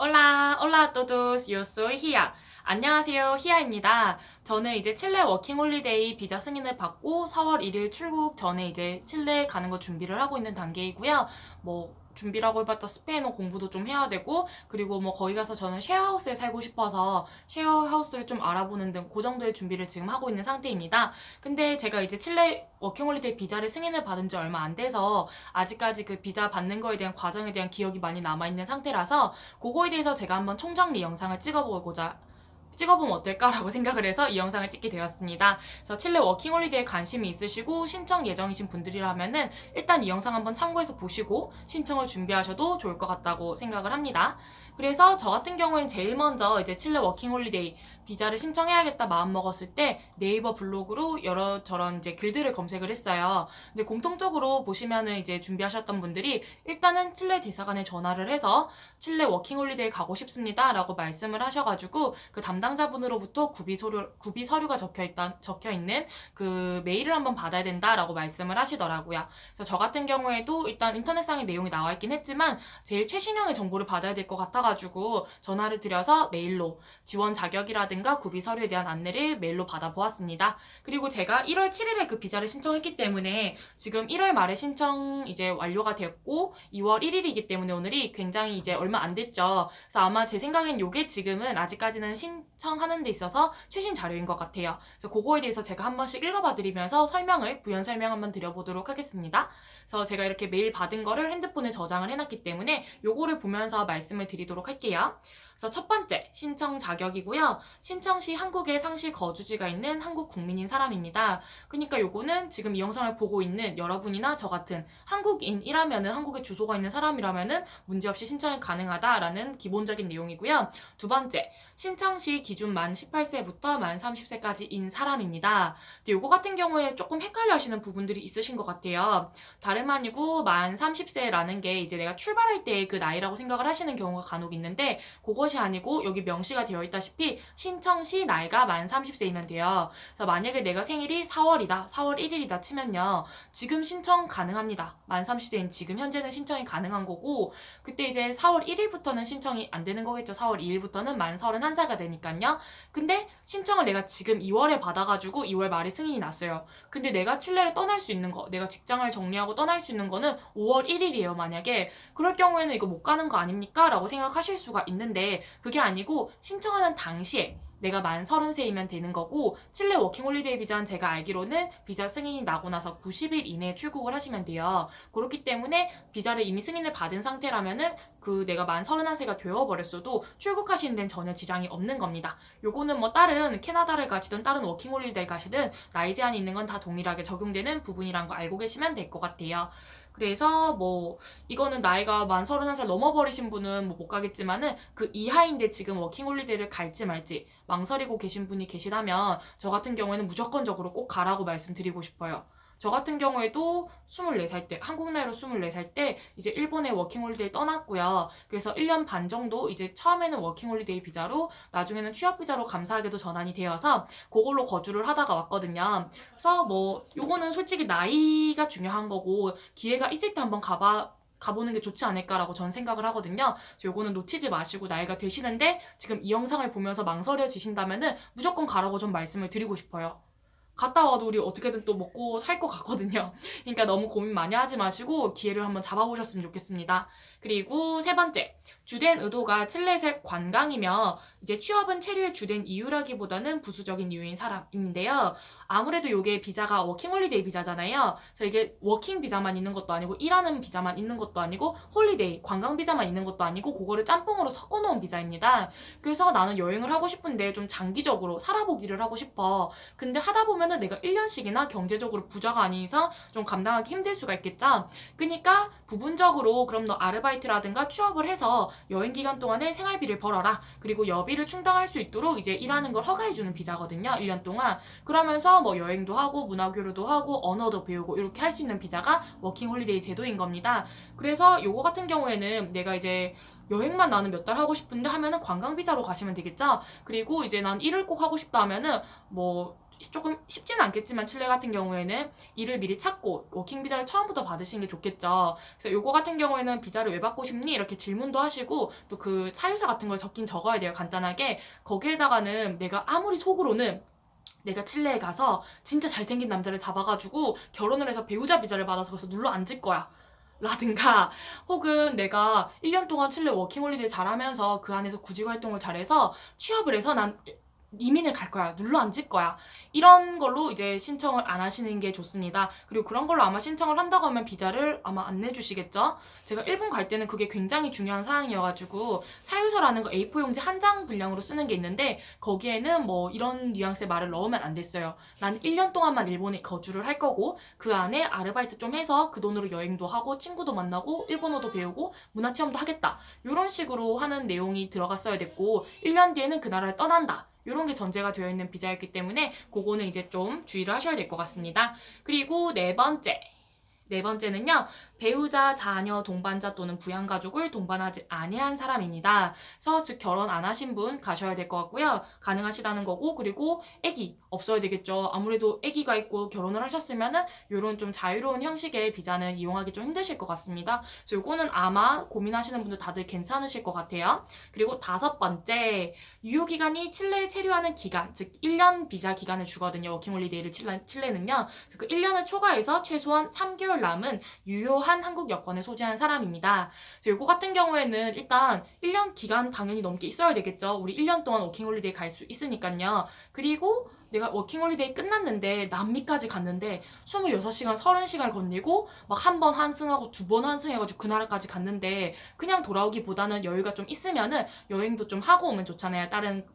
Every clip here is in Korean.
Hola, hola a todos. Yo soy Hia. 안녕하세요, 히아입니다. 저는 이제 칠레 워킹홀리데이 비자 승인을 받고 4월 1일 출국 전에 이제 칠레 가는 거 준비를 하고 있는 단계이고요. 뭐 준비라고 해봤자 스페인어 공부도 좀 해야 되고, 그리고 뭐 거기 가서 저는 쉐어하우스에 살고 싶어서 쉐어하우스를 좀 알아보는 등 그 정도의 준비를 지금 하고 있는 상태입니다. 근데 제가 이제 칠레 워킹홀리데이 비자를 승인을 받은 지 얼마 안 돼서 아직까지 그 비자 받는 거에 대한 과정에 대한 기억이 많이 남아있는 상태라서 그거에 대해서 제가 한번 총정리 영상을 찍어보면 어떨까라고 생각을 해서 이 영상을 찍게 되었습니다. 그래서 칠레 워킹홀리데이에 관심이 있으시고 신청 예정이신 분들이라면은 일단 이 영상 한번 참고해서 보시고 신청을 준비하셔도 좋을 것 같다고 생각을 합니다. 그래서 저 같은 경우엔 제일 먼저 이제 칠레 워킹홀리데이 비자를 신청해야겠다 마음 먹었을 때 네이버 블로그로 여러 저런 이제 글들을 검색을 했어요. 근데 공통적으로 보시면은 이제 준비하셨던 분들이 일단은 칠레 대사관에 전화를 해서 칠레 워킹홀리데이 가고 싶습니다라고 말씀을 하셔가지고 그 담당자분으로부터 구비 서류가 적혀 있는 그 메일을 한번 받아야 된다라고 말씀을 하시더라고요. 그래서 저 같은 경우에도 일단 인터넷상의 내용이 나와 있긴 했지만 제일 최신형의 정보를 받아야 될 것 같아가지고 전화를 드려서 메일로 지원 자격이라든가 구비 서류에 대한 안내를 메일로 받아보았습니다. 그리고 제가 1월 7일에 그 비자를 신청했기 때문에 지금 1월 말에 신청 이제 완료가 됐고 2월 1일이기 때문에 오늘이 굉장히 이제 얼마 안 됐죠. 그래서 아마 제 생각엔 요게 지금은 아직까지는 신청하는 데 있어서 최신 자료인 것 같아요. 그래서 그거에 대해서 제가 한 번씩 읽어봐 드리면서 부연 설명 한번 드려보도록 하겠습니다. 그래서 제가 이렇게 메일 받은 거를 핸드폰에 저장을 해놨기 때문에 요거를 보면서 말씀을 드리도록 할게요. 그래서 첫 번째, 신청 자격이고요. 신청 시 한국에 상시 거주지가 있는 한국 국민인 사람입니다. 그러니까 요거는 지금 이 영상을 보고 있는 여러분이나 저 같은 한국인이라면은 한국에 주소가 있는 사람이라면은 문제없이 신청이 가능하다라는 기본적인 내용이고요. 두 번째, 신청 시 기준 만 18세부터 만 30세까지인 사람입니다. 근데 요거 같은 경우에 조금 헷갈려 하시는 부분들이 있으신 것 같아요. 다름 아니고 만 30세라는 게 이제 내가 출발할 때 그 나이라고 생각을 하시는 경우가 간혹 있는데 그것이 아니고 여기 명시가 되어 있다시피 신청 시 나이가 만 30세이면 돼요. 그래서 만약에 내가 생일이 4월 1일이다 치면요. 지금 신청 가능합니다. 만 30세인 지금 현재는 신청이 가능한 거고 그때 이제 4월 1일부터는 신청이 안 되는 거겠죠. 4월 2일부터는 만 31살가 되니까요. 근데 신청을 내가 지금 2월에 받아가지고 2월 말에 승인이 났어요. 근데 내가 칠레를 떠날 수 있는 거, 내가 직장을 정리하고 떠날 수 있는 거는 5월 1일이에요. 만약에 그럴 경우에는 이거 못 가는 거 아닙니까? 라고 생각하실 수가 있는데 그게 아니고 신청하는 당시에 내가 만 30세이면 되는 거고 칠레 워킹홀리데이 비자는 제가 알기로는 비자 승인이 나고 나서 90일 이내에 출국을 하시면 돼요. 그렇기 때문에 비자를 이미 승인을 받은 상태라면은 그 내가 만 31세가 되어버렸어도 출국하시는 데는 전혀 지장이 없는 겁니다. 요거는 뭐 다른 캐나다를 가시든 다른 워킹홀리데이 가시든 나이 제한이 있는 건 다 동일하게 적용되는 부분이란 거 알고 계시면 될 것 같아요. 그래서 뭐 이거는 나이가 만 31살 넘어버리신 분은 뭐 못 가겠지만은 그 이하인데 지금 워킹홀리데이를 갈지 말지 망설이고 계신 분이 계시다면 저 같은 경우에는 무조건적으로 꼭 가라고 말씀드리고 싶어요. 저 같은 경우에도 24살 때, 한국 나이로 24살 때 이제 일본에 워킹홀리데이 떠났고요. 그래서 1년 반 정도 이제 처음에는 워킹홀리데이 비자로 나중에는 취업 비자로 감사하게도 전환이 되어서 그걸로 거주를 하다가 왔거든요. 그래서 뭐 요거는 솔직히 나이가 중요한 거고 기회가 있을 때 한번 가보는 게 좋지 않을까라고 저는 생각을 하거든요. 그래서 요거는 놓치지 마시고 나이가 되시는데 지금 이 영상을 보면서 망설여지신다면은 무조건 가라고 좀 말씀을 드리고 싶어요. 갔다 와도 우리 어떻게든 또 먹고 살 것 같거든요. 그러니까 너무 고민 많이 하지 마시고 기회를 한번 잡아보셨으면 좋겠습니다. 그리고 세 번째, 주된 의도가 칠레색 관광이며 이제 취업은 체류의 주된 이유라기보다는 부수적인 이유인 사람인데요. 아무래도 이게 비자가 워킹홀리데이 비자잖아요. 그래서 이게 워킹 비자만 있는 것도 아니고 일하는 비자만 있는 것도 아니고 홀리데이, 관광 비자만 있는 것도 아니고 그거를 짬뽕으로 섞어놓은 비자입니다. 그래서 나는 여행을 하고 싶은데 좀 장기적으로 살아보기를 하고 싶어. 근데 하다 보면은 내가 1년씩이나 경제적으로 부자가 아닌 이상 좀 감당하기 힘들 수가 있겠죠. 그러니까 부분적으로 그럼 너 아르바이트라든가 취업을 해서 여행 기간 동안에 생활비를 벌어라. 그리고 여비를 충당할 수 있도록 이제 일하는 걸 허가해주는 비자거든요. 1년 동안. 그러면서 뭐 여행도 하고 문화교류도 하고 언어도 배우고 이렇게 할 수 있는 비자가 워킹홀리데이 제도인 겁니다. 그래서 요거 같은 경우에는 내가 이제 여행만 나는 몇 달 하고 싶은데 하면은 관광 비자로 가시면 되겠죠. 그리고 이제 난 일을 꼭 하고 싶다 하면은 뭐 조금 쉽지는 않겠지만 칠레 같은 경우에는 일을 미리 찾고 워킹 비자를 처음부터 받으시는 게 좋겠죠. 그래서 요거 같은 경우에는 비자를 왜 받고 싶니? 이렇게 질문도 하시고 또 그 사유서 같은 걸 적긴 적어야 돼요. 간단하게. 거기에다가는 내가 아무리 속으로는 내가 칠레에 가서 진짜 잘생긴 남자를 잡아가지고 결혼을 해서 배우자 비자를 받아서 거기서 눌러 앉을 거야. 라든가 혹은 내가 1년 동안 칠레 워킹홀리데이 잘하면서 그 안에서 구직 활동을 잘해서 취업을 해서 난 이민을 갈 거야. 눌러 앉을 거야. 이런 걸로 이제 신청을 안 하시는 게 좋습니다. 그리고 그런 걸로 아마 신청을 한다고 하면 비자를 아마 안 내주시겠죠? 제가 일본 갈 때는 그게 굉장히 중요한 사항이어가지고 사유서라는 거 A4 용지 한 장 분량으로 쓰는 게 있는데 거기에는 뭐 이런 뉘앙스의 말을 넣으면 안 됐어요. 난 1년 동안만 일본에 거주를 할 거고 그 안에 아르바이트 좀 해서 그 돈으로 여행도 하고 친구도 만나고 일본어도 배우고 문화체험도 하겠다. 이런 식으로 하는 내용이 들어갔어야 됐고 1년 뒤에는 그 나라를 떠난다. 이런 게 전제가 되어 있는 비자였기 때문에 그거는 이제 좀 주의를 하셔야 될 것 같습니다. 그리고 네 번째는요. 배우자, 자녀, 동반자 또는 부양가족을 동반하지 아니한 사람입니다. 그래서 즉 결혼 안 하신 분 가셔야 될 것 같고요. 가능하시다는 거고 그리고 아기 없어야 되겠죠. 아무래도 아기가 있고 결혼을 하셨으면은 이런 좀 자유로운 형식의 비자는 이용하기 좀 힘드실 것 같습니다. 그래서 요거는 아마 고민하시는 분들 다들 괜찮으실 것 같아요. 그리고 5번째, 유효기간이 칠레에 체류하는 기간, 즉 1년 비자 기간을 주거든요. 워킹홀리데이를 칠레는요. 그 1년을 초과해서 최소한 3개월 남은 유효한 한국 여권을 소지한 사람입니다. 이거 같은 경우에는 일단 1년 기간 당연히 넘게 있어야 되겠죠. 우리 1년 동안 워킹홀리데이 갈 수 있으니까요. 그리고 내가 워킹홀리데이 끝났는데 남미까지 갔는데 26시간, 30시간 건리고 막 한 번 환승하고 두 번 환승해가지고 그 나라까지 갔는데 그냥 돌아오기보다는 여유가 좀 있으면은 여행도 좀 하고 오면 좋잖아요. 다른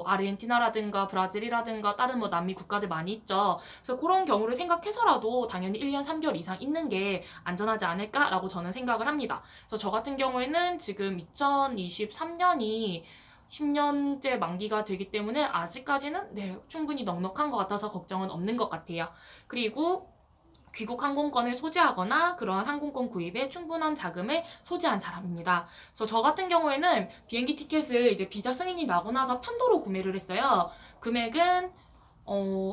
아르헨티나라든가 브라질이라든가 다른 남미 국가들 많이 있죠. 그래서 그런 경우를 생각해서라도 당연히 1년 3개월 이상 있는 게 안전하지 않을까라고 저는 생각을 합니다. 그래서 저 같은 경우에는 지금 2023년이 10년째 만기가 되기 때문에 아직까지는 충분히 넉넉한 것 같아서 걱정은 없는 것 같아요. 그리고 귀국 항공권을 소지하거나 그러한 항공권 구입에 충분한 자금을 소지한 사람입니다. 그래서 저 같은 경우에는 비행기 티켓을 이제 비자 승인이 나고 나서 편도로 구매를 했어요. 금액은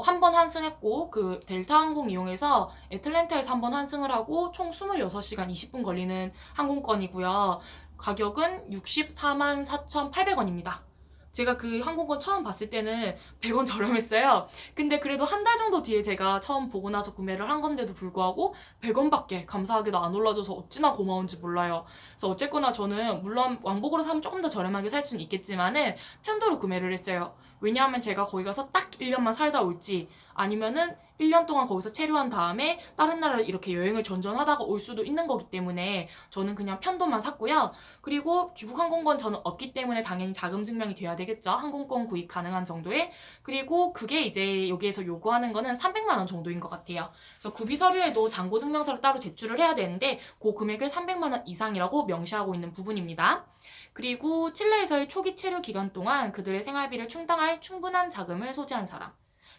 한 번 환승했고 그 델타 항공 이용해서 애틀랜타에서 한 번 환승을 하고 총 26시간 20분 걸리는 항공권이고요. 가격은 64만 4,800원입니다. 제가 그 항공권 처음 봤을 때는 100원 저렴했어요. 근데 그래도 한 달 정도 뒤에 제가 처음 보고 나서 구매를 한 건데도 불구하고 100원밖에 감사하게도 안 올라줘서 어찌나 고마운지 몰라요. 그래서 어쨌거나 저는 물론 왕복으로 사면 조금 더 저렴하게 살 수는 있겠지만은 편도로 구매를 했어요. 왜냐하면 제가 거기 가서 딱 1년만 살다 올지 아니면은 1년 동안 거기서 체류한 다음에 다른 나라를 이렇게 여행을 전전하다가 올 수도 있는 거기 때문에 저는 그냥 편도만 샀고요. 그리고 귀국 항공권 저는 없기 때문에 당연히 자금 증명이 돼야 되겠죠. 항공권 구입 가능한 정도에. 그리고 그게 이제 여기에서 요구하는 거는 300만 원 정도인 것 같아요. 그래서 구비 서류에도 잔고 증명서를 따로 제출을 해야 되는데 그 금액을 300만 원 이상이라고 명시하고 있는 부분입니다. 그리고 칠레에서의 초기 체류 기간 동안 그들의 생활비를 충당할 충분한 자금을 소지한 사람.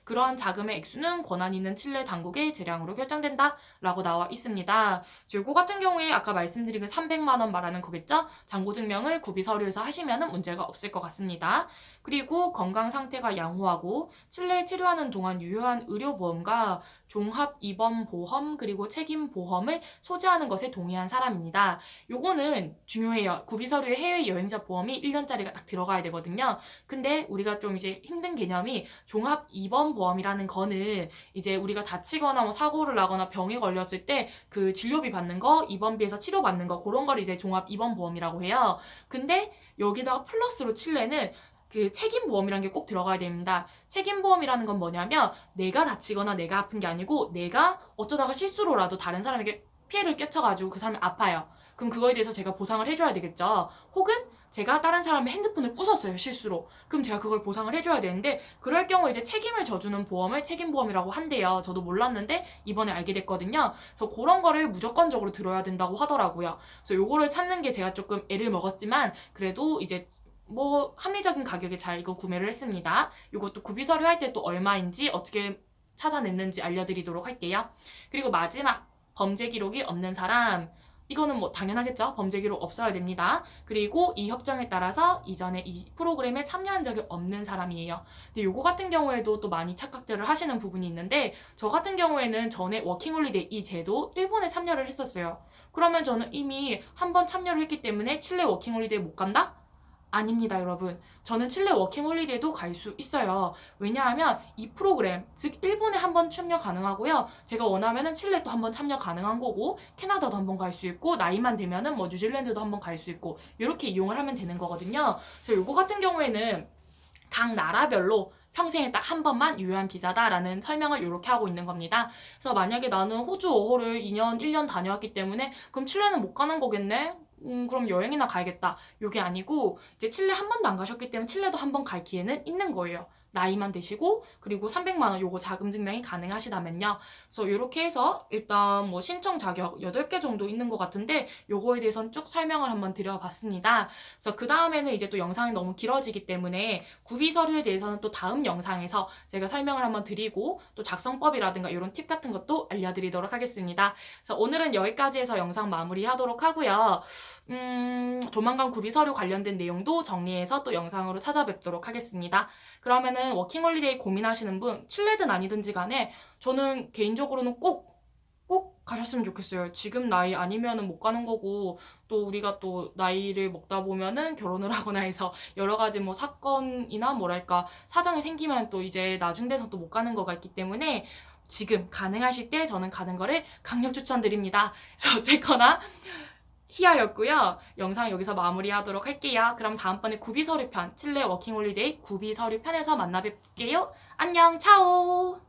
그러한 자금의 액수는 권한 있는 칠레 당국의 재량으로 결정된다라고 나와 있습니다. 이거 같은 경우에 아까 말씀드린 그 300만 원 말하는 거겠죠? 잔고 증명을 구비 서류에서 하시면 문제가 없을 것 같습니다. 그리고 건강 상태가 양호하고 칠레에 체류하는 동안 유효한 의료보험과 종합 입원 보험 그리고 책임 보험을 소지하는 것에 동의한 사람입니다. 요거는 중요해요. 구비 서류에 해외 여행자 보험이 1년짜리가 딱 들어가야 되거든요. 근데 우리가 좀 이제 힘든 개념이 종합 입원 보험이라는 거는 이제 우리가 다치거나 사고를 나거나 병에 걸렸을 때 그 진료비 받는 거, 입원비에서 치료받는 거 그런 걸 이제 종합 입원 보험이라고 해요. 근데 여기다가 플러스로 칠레는 그 책임보험이라는 게 꼭 들어가야 됩니다. 책임보험이라는 건 뭐냐면 내가 다치거나 내가 아픈 게 아니고 내가 어쩌다가 실수로라도 다른 사람에게 피해를 끼쳐가지고 그 사람이 아파요. 그럼 그거에 대해서 제가 보상을 해줘야 되겠죠. 혹은 제가 다른 사람의 핸드폰을 부쉈어요, 실수로. 그럼 제가 그걸 보상을 해줘야 되는데 그럴 경우 이제 책임을 져주는 보험을 책임보험이라고 한대요. 저도 몰랐는데 이번에 알게 됐거든요. 그래서 그런 거를 무조건적으로 들어야 된다고 하더라고요. 그래서 요거를 찾는 게 제가 조금 애를 먹었지만 그래도 이제 합리적인 가격에 잘 이거 구매를 했습니다. 이것도 구비 서류 할 때 또 얼마인지 어떻게 찾아냈는지 알려드리도록 할게요. 그리고 마지막 범죄 기록이 없는 사람 이거는 뭐 당연하겠죠. 범죄 기록 없어야 됩니다. 그리고 이 협정에 따라서 이전에 이 프로그램에 참여한 적이 없는 사람이에요. 근데 요거 같은 경우에도 또 많이 착각들을 하시는 부분이 있는데 저 같은 경우에는 전에 워킹홀리데이 이 제도 일본에 참여를 했었어요. 그러면 저는 이미 한 번 참여를 했기 때문에 칠레 워킹홀리데이 못 간다? 아닙니다, 여러분. 저는 칠레 워킹홀리데이도 갈 수 있어요. 왜냐하면 이 프로그램, 즉 일본에 한 번 참여 가능하고요. 제가 원하면은 칠레도 한 번 참여 가능한 거고, 캐나다도 한 번 갈 수 있고, 나이만 되면은 뭐 뉴질랜드도 한 번 갈 수 있고, 이렇게 이용을 하면 되는 거거든요. 그래서 요거 같은 경우에는 각 나라별로 평생에 딱 한 번만 유효한 비자다라는 설명을 이렇게 하고 있는 겁니다. 그래서 만약에 나는 호주 5호를 2년, 1년 다녀왔기 때문에 그럼 칠레는 못 가는 거겠네? 그럼 여행이나 가야겠다. 요게 아니고 이제 칠레 한 번도 안 가셨기 때문에 칠레도 한 번 갈 기회는 있는 거예요. 나이만 되시고 그리고 300만 원 요거 자금 증명이 가능하시다면요. 그래서 이렇게 해서 일단 뭐 신청 자격 8개 정도 있는 것 같은데 요거에 대해서는 쭉 설명을 한번 드려봤습니다. 그래서 그 다음에는 이제 또 영상이 너무 길어지기 때문에 구비 서류에 대해서는 또 다음 영상에서 제가 설명을 한번 드리고 또 작성법이라든가 이런 팁 같은 것도 알려드리도록 하겠습니다. 그래서 오늘은 여기까지 해서 영상 마무리하도록 하고요. 조만간 구비 서류 관련된 내용도 정리해서 또 영상으로 찾아뵙도록 하겠습니다. 그러면은 워킹홀리데이 고민하시는 분, 칠레든 아니든지 간에 저는 개인적으로는 꼭 가셨으면 좋겠어요. 지금 나이 아니면은 못 가는 거고, 또 우리가 또 나이를 먹다 보면은 결혼을 하거나 해서 여러 가지 뭐 사건이나 뭐랄까 사정이 생기면 또 이제 나중 돼서 또 못 가는 거가 있기 때문에 지금 가능하실 때 저는 가는 거를 강력 추천드립니다. 그래서 어쨌거나 희아였고요. 영상 여기서 마무리하도록 할게요. 그럼 다음번에 구비 서류 편, 칠레 워킹홀리데이 구비 서류 편에서 만나 뵐게요. 안녕, 차오!